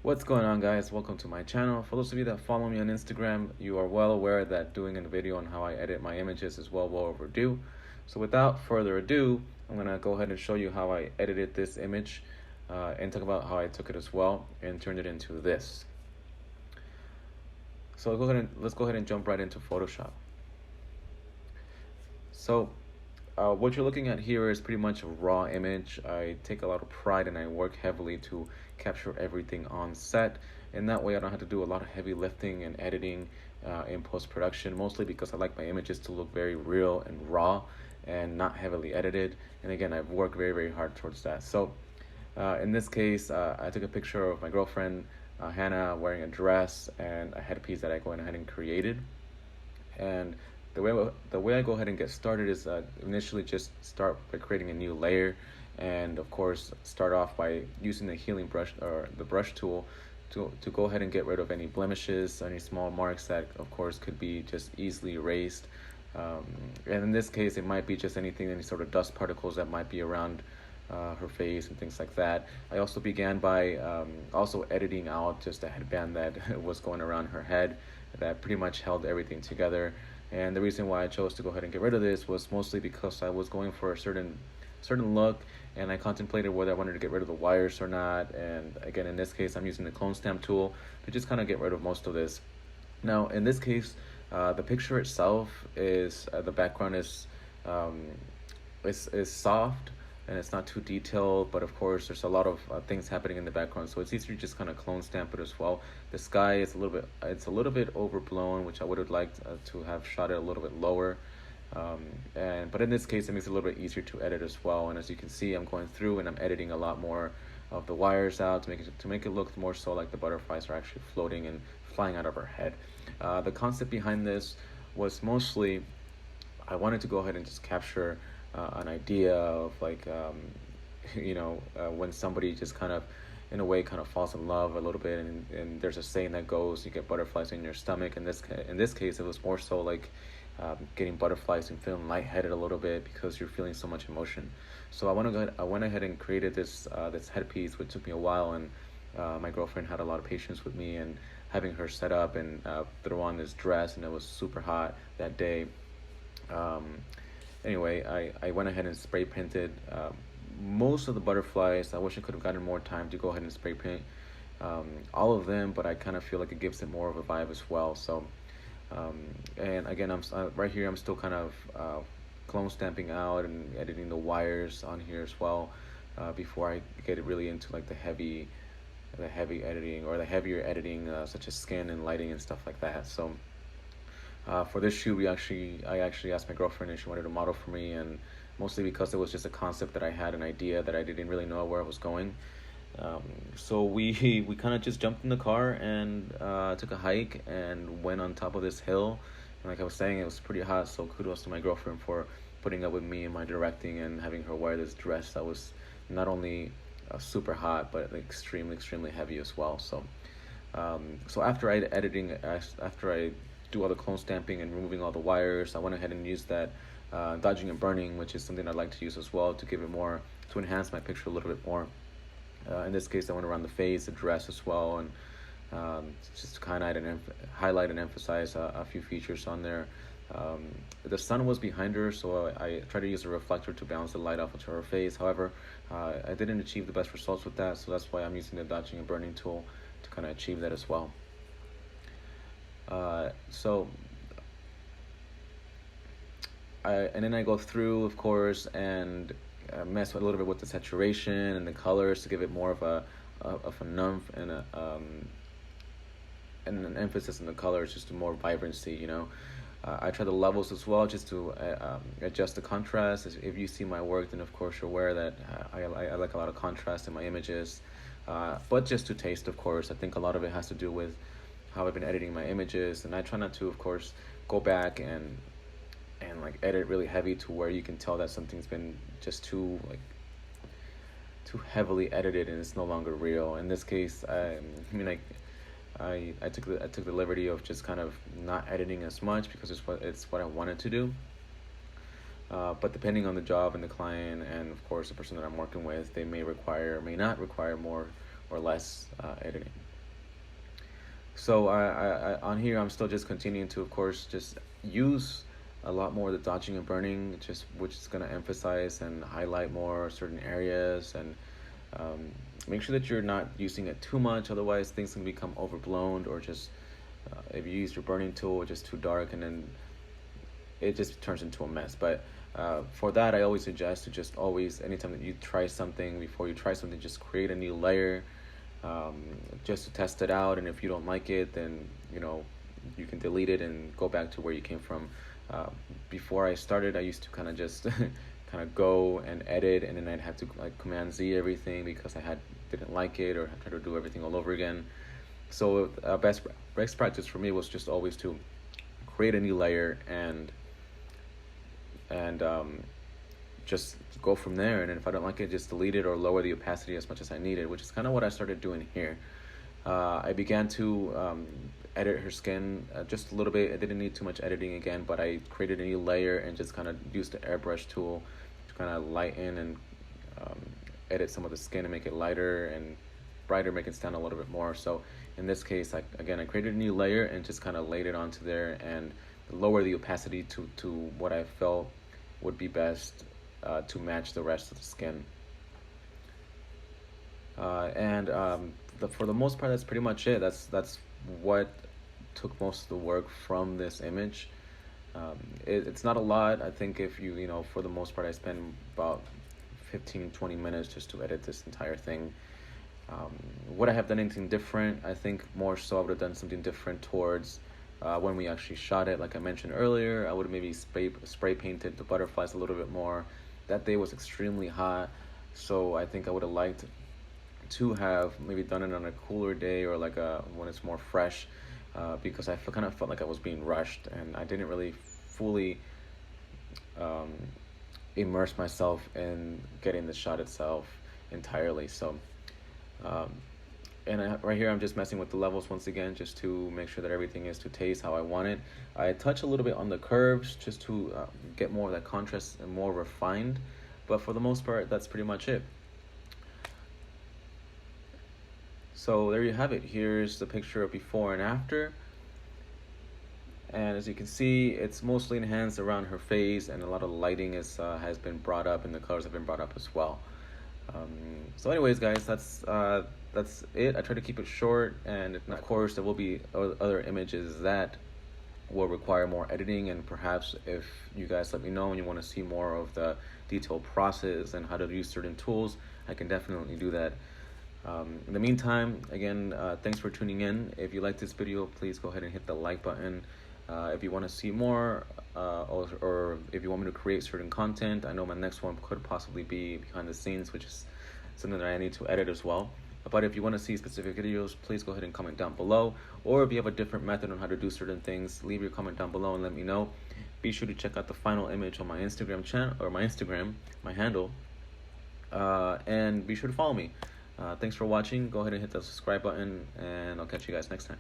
What's going on, guys? Welcome to my channel. For those of you that follow me on Instagram, you are well aware that doing a video on how I edit my images is well overdue. So without further ado, I'm gonna go ahead and show you how I edited this image and talk about how I took it as well and turned it into this. So let's go ahead and jump right into Photoshop. So what you're looking at here is pretty much a raw image. I take a lot of pride and I work heavily to capture everything on set, and that way I don't have to do a lot of heavy lifting and editing in post-production, mostly because I like my images to look very real and raw and not heavily edited. And again, I've worked very hard towards that. So in this case, I took a picture of my girlfriend Hannah wearing a dress and a headpiece that I went ahead and created. And the way I go ahead and get started is initially just start by creating a new layer, and of course start off by using the healing brush or the brush tool to go ahead and get rid of any blemishes, any small marks that of course could be just easily erased. And in this case, it might be just anything, any sort of dust particles that might be around her face and things like that. I also began by also editing out just a headband that was going around her head that pretty much held everything together. And the reason why I chose to go ahead and get rid of this was mostly because I was going for a certain look, and I contemplated whether I wanted to get rid of the wires or not. And again, in this case, I'm using the clone stamp tool to just kind of get rid of most of this. Now, in this case, the picture itself is the background is soft and it's not too detailed, but of course there's a lot of things happening in the background, so it's easier to just kind of clone stamp it as well. The sky is a little bit overblown, which I would have liked to have shot it a little bit lower, but in this case it makes it a little bit easier to edit as well. And as you can see, I'm going through and I'm editing a lot more of the wires out to make it look more so like the butterflies are actually floating and flying out of her head. The concept behind this was mostly I wanted to go ahead and just capture an idea of like when somebody just kind of in a way kind of falls in love a little bit, and there's a saying that goes, you get butterflies in your stomach. In this case it was more so like getting butterflies and feeling lightheaded a little bit because you're feeling so much emotion. So I went ahead and created this headpiece, which took me a while, and my girlfriend had a lot of patience with me and having her set up and throw on this dress, and it was super hot that day. Anyway, I went ahead and spray painted most of the butterflies. I wish I could have gotten more time to go ahead and spray paint all of them, but I kind of feel like it gives it more of a vibe as well. So, and again, I'm right here. I'm still kind of clone stamping out and editing the wires on here as well before I get it really into like the heavy editing or the heavier editing, such as skin and lighting and stuff like that. So. For this shoot, I actually asked my girlfriend if she wanted to model for me, and mostly because it was just a concept that I had, an idea that I didn't really know where I was going. So we kind of just jumped in the car and took a hike and went on top of this hill. And like I was saying, it was pretty hot, so kudos to my girlfriend for putting up with me in my directing and having her wear this dress that was not only super hot, but extremely heavy as well. So after I do all the clone stamping and removing all the wires, I went ahead and used that dodging and burning, which is something I'd like to use as well to give it more, to enhance my picture a little bit more. In this case, I went around the face, the dress as well, and just to kind of highlight and emphasize a few features on there. The sun was behind her, so I tried to use a reflector to bounce the light off onto her face. However, I didn't achieve the best results with that, so that's why I'm using the dodging and burning tool to kind of achieve that as well. And then I go through, of course, and mess a little bit with the saturation and the colors to give it more of a nymph and an emphasis on the colors, just to more vibrancy. I try the levels as well, just to adjust the contrast. If you see my work, then of course you're aware that I like a lot of contrast in my images, but just to taste, of course. I think a lot of it has to do with how I've been editing my images, and I try not to, of course, go back and like edit really heavy to where you can tell that something's been just too heavily edited and it's no longer real. In this case, I took the liberty of just kind of not editing as much because it's what I wanted to do. But depending on the job and the client and of course the person that I'm working with, they may not require more or less editing. So on here I'm still just continuing to, of course, just use a lot more of the dodging and burning, just which is going to emphasize and highlight more certain areas, and um, make sure that you're not using it too much, otherwise things can become overblown, or just if you use your burning tool just too dark, and then it just turns into a mess. But for that, I always suggest to just always, anytime that you try something, before you try something, just create a new layer, um, just to test it out. And if you don't like it, then you can delete it and go back to where you came from. Uh, Before I started, I used to kind of just kind of go and edit, and then I'd have to like Command Z everything because I didn't like it, or try to do everything all over again. So best practice for me was just always to create a new layer, and just go from there. And if I don't like it, just delete it or lower the opacity as much as I needed, which is kind of what I started doing here. I began to edit her skin just a little bit. I didn't need too much editing again, but I created a new layer and just kind of used the airbrush tool to kind of lighten and um, edit some of the skin and make it lighter and brighter, make it stand a little bit more. So in this case, I created a new layer and just kind of laid it onto there and lower the opacity to what I felt would be best to match the rest of the skin. For the most part, that's pretty much it. That's what took most of the work from this image. It's not a lot. I think if for the most part, I spend about 15-20 minutes just to edit this entire thing. Would I have done anything different? I think more so I would have done something different towards when we actually shot it. Like I mentioned earlier, I would have maybe spray painted the butterflies a little bit more. That day was extremely hot, so I think I would have liked to have maybe done it on a cooler day, or like when it's more fresh, because I kind of felt like I was being rushed and I didn't really fully immerse myself in getting the shot itself entirely. So right here I'm just messing with the levels once again, just to make sure that everything is to taste how I want it. I touch a little bit on the curves just to get more of that contrast and more refined, but for the most part that's pretty much it. So there you have it. Here's the picture of before and after. And as you can see, it's mostly enhanced around her face, and a lot of lighting has been brought up, and the colors have been brought up as well. So anyways, guys, that's it. I try to keep it short, and of course there will be other images that will require more editing, and perhaps if you guys let me know and you want to see more of the detailed process and how to use certain tools, I can definitely do that. In the meantime, again, thanks for tuning in. If you like this video, please go ahead and hit the like button. If you want to see more, or if you want me to create certain content, I know my next one could possibly be behind the scenes, which is something that I need to edit as well. But if you want to see specific videos, please go ahead and comment down below. Or if you have a different method on how to do certain things, leave your comment down below and let me know. Be sure to check out the final image on my Instagram channel, or my Instagram, my handle, and be sure to follow me. Thanks for watching. Go ahead and hit the subscribe button, and I'll catch you guys next time.